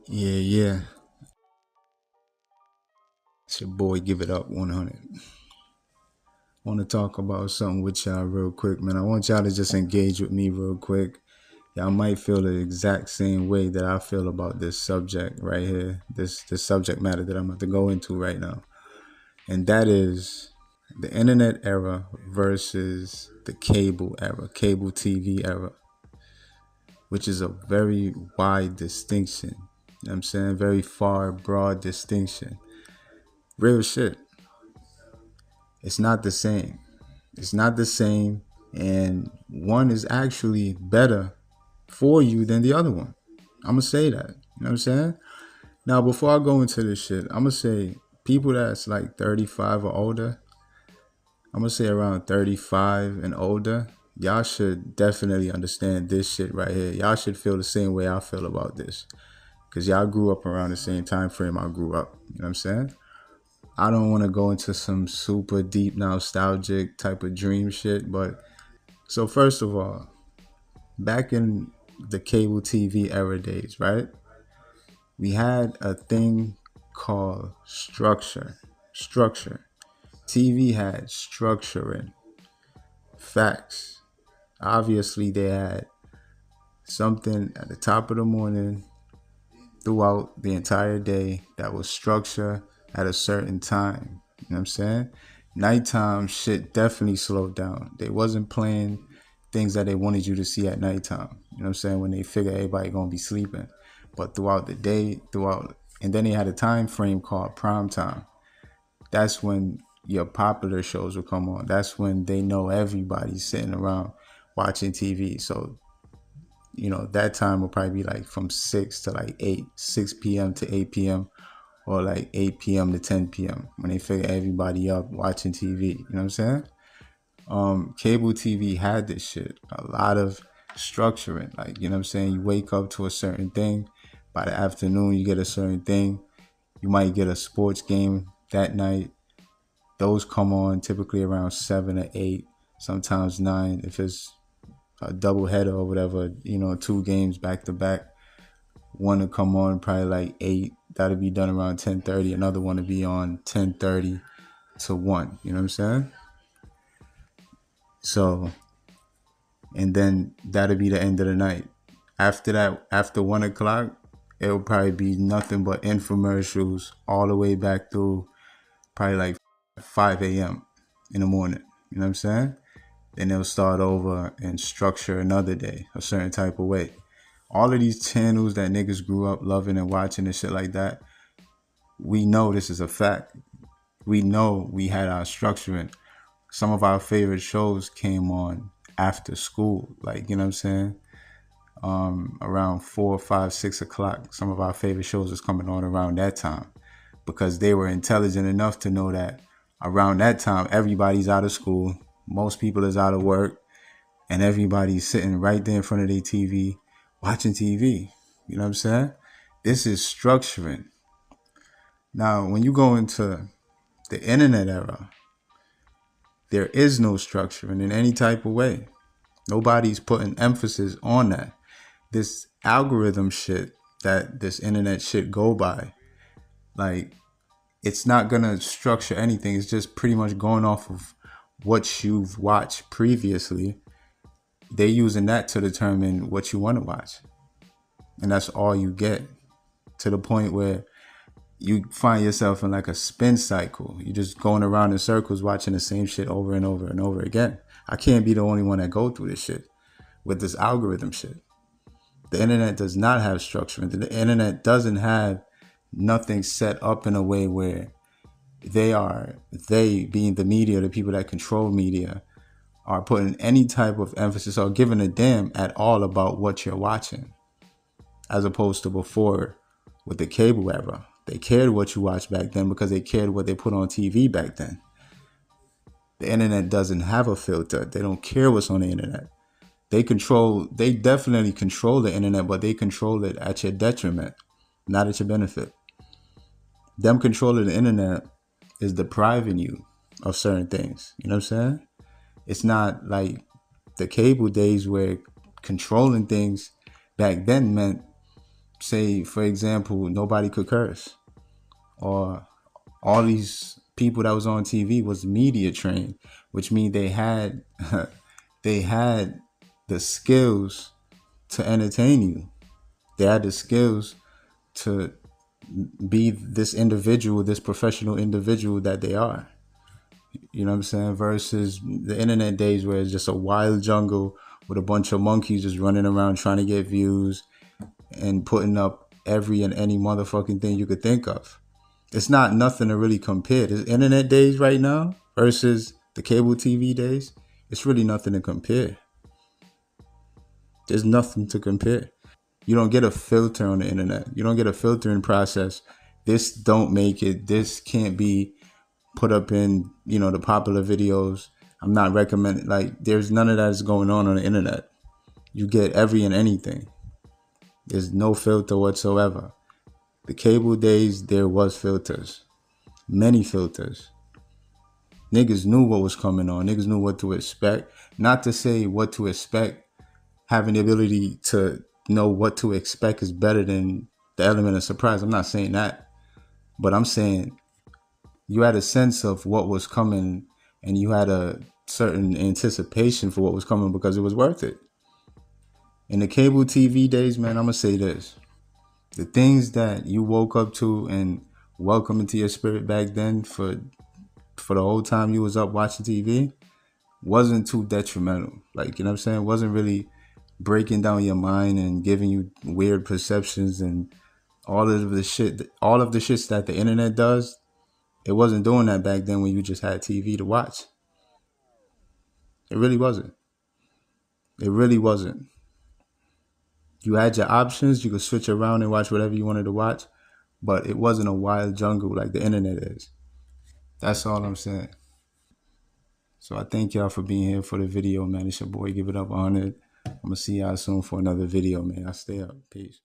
Yeah. It's your boy, Give It Up 100. Want to talk about something with y'all real quick, man. I want y'all to just engage with me real quick. Y'all might feel the exact same way that I feel about this subject right here, this subject matter that I'm about to go into right now. And that is the internet era versus the cable era, cable TV era, which is a very wide distinction. You know what I'm saying? Very far, broad distinction. Real shit. It's not the same. It's not the same, and one is actually better for you than the other one. I'm gonna say that. You know what I'm saying? Now, before I go into this shit, I'm gonna say people that's like 35 or older, I'm gonna say around 35 and older, y'all should definitely understand this shit right here. Y'all should feel the same way I feel about this. Cause y'all grew up around the same time frame I grew up. You know what I'm saying? I don't want to go into some super deep nostalgic type of dream shit, but so first of all, back in the cable TV era days, right? We had a thing called structure. Structure. TV had structure and facts. Obviously, they had something at the top of the morning throughout the entire day that was structure at a certain time. You know what I'm saying? Nighttime shit definitely slowed down. They wasn't playing things that they wanted you to see at nighttime. You know what I'm saying? When they figure everybody gonna be sleeping. But throughout the day, and then they had a time frame called prime time. That's when your popular shows will come on. That's when they know everybody's sitting around watching TV. So that time will probably be like from 6 to like 8, 6 p.m. to 8 p.m. or like 8 p.m. to 10 p.m. when they figure everybody up watching TV. You know what I'm saying? Cable TV had this shit. A lot of structuring. Like, you know what I'm saying? You wake up to a certain thing. By the afternoon, you get a certain thing. You might get a sports game that night. Those come on typically around 7 or 8, sometimes 9 if it's a double header or whatever, two games back to back. One to come on probably like 8. That'll be done around 10:30. Another one to be on 10:30 to 1. You know what I'm saying? So, and then that'll be the end of the night. After that, after 1 o'clock, it'll probably be nothing but infomercials all the way back through probably like 5 a.m. in the morning. You know what I'm saying? Then they'll start over and structure another day a certain type of way. All of these channels that niggas grew up loving and watching and shit like that, we know this is a fact. We know we had our structuring. Some of our favorite shows came on after school, like, you know what I'm saying? Around 4, 5, 6 o'clock. Some of our favorite shows was coming on around that time because they were intelligent enough to know that around that time, everybody's out of school, most people is out of work, and everybody's sitting right there in front of their TV watching TV. You know what I'm saying? This is structuring. Now, when you go into the internet era, there is no structuring in any type of way. Nobody's putting emphasis on that. This algorithm shit that this internet shit go by, like, it's not gonna structure anything. It's just pretty much going off of what you've watched previously. They're using that to determine what you want to watch. And that's all you get, to the point where you find yourself in like a spin cycle. You're just going around in circles watching the same shit over and over and over again. I can't be the only one that go through this shit with this algorithm shit. The internet does not have structure. The internet doesn't have nothing set up in a way where they being the media, the people that control media, are putting any type of emphasis or giving a damn at all about what you're watching, as opposed to before with the cable era. They cared what you watched back then because they cared what they put on TV back then. The internet doesn't have a filter. They don't care what's on the internet. They definitely control the internet, but they control it at your detriment, not at your benefit. Them controlling the internet is depriving you of certain things. You know what I'm saying? It's not like the cable days where controlling things back then meant say, for example, nobody could curse, or all these people that was on TV was media trained, which means they had they had the skills to entertain you. They had the skills to be this individual, this professional individual that they are. You know what I'm saying? Versus the internet days where it's just a wild jungle with a bunch of monkeys just running around trying to get views and putting up every and any motherfucking thing you could think of. It's not nothing to really compare. The internet days right now versus the cable TV days, it's really nothing to compare. There's nothing to compare. You don't get a filter on the internet. You don't get a filtering process. This don't make it. This can't be put up in, the popular videos. I'm not recommending, like, there's none of that is going on the internet. You get every and anything. There's no filter whatsoever. The cable days, there was filters. Many filters. Niggas knew what was coming on. Niggas knew what to expect. Not to say what to expect. Having the ability to know what to expect is better than the element of surprise. I'm not saying that. But I'm saying you had a sense of what was coming, and you had a certain anticipation for what was coming because it was worth it. In the cable TV days, man, I'm going to say this. The things that you woke up to and welcome into your spirit back then for the whole time you was up watching TV wasn't too detrimental. Like, you know what I'm saying? It wasn't really breaking down your mind and giving you weird perceptions and all of the shits that the internet does. It wasn't doing that back then when you just had TV to watch. It really wasn't. It really wasn't. You had your options. You could switch around and watch whatever you wanted to watch, but it wasn't a wild jungle like the internet is. That's all I'm saying. So I thank y'all for being here for the video, man. It's your boy. Give it up 100. I'm going to see y'all soon for another video, man. I stay up. Peace.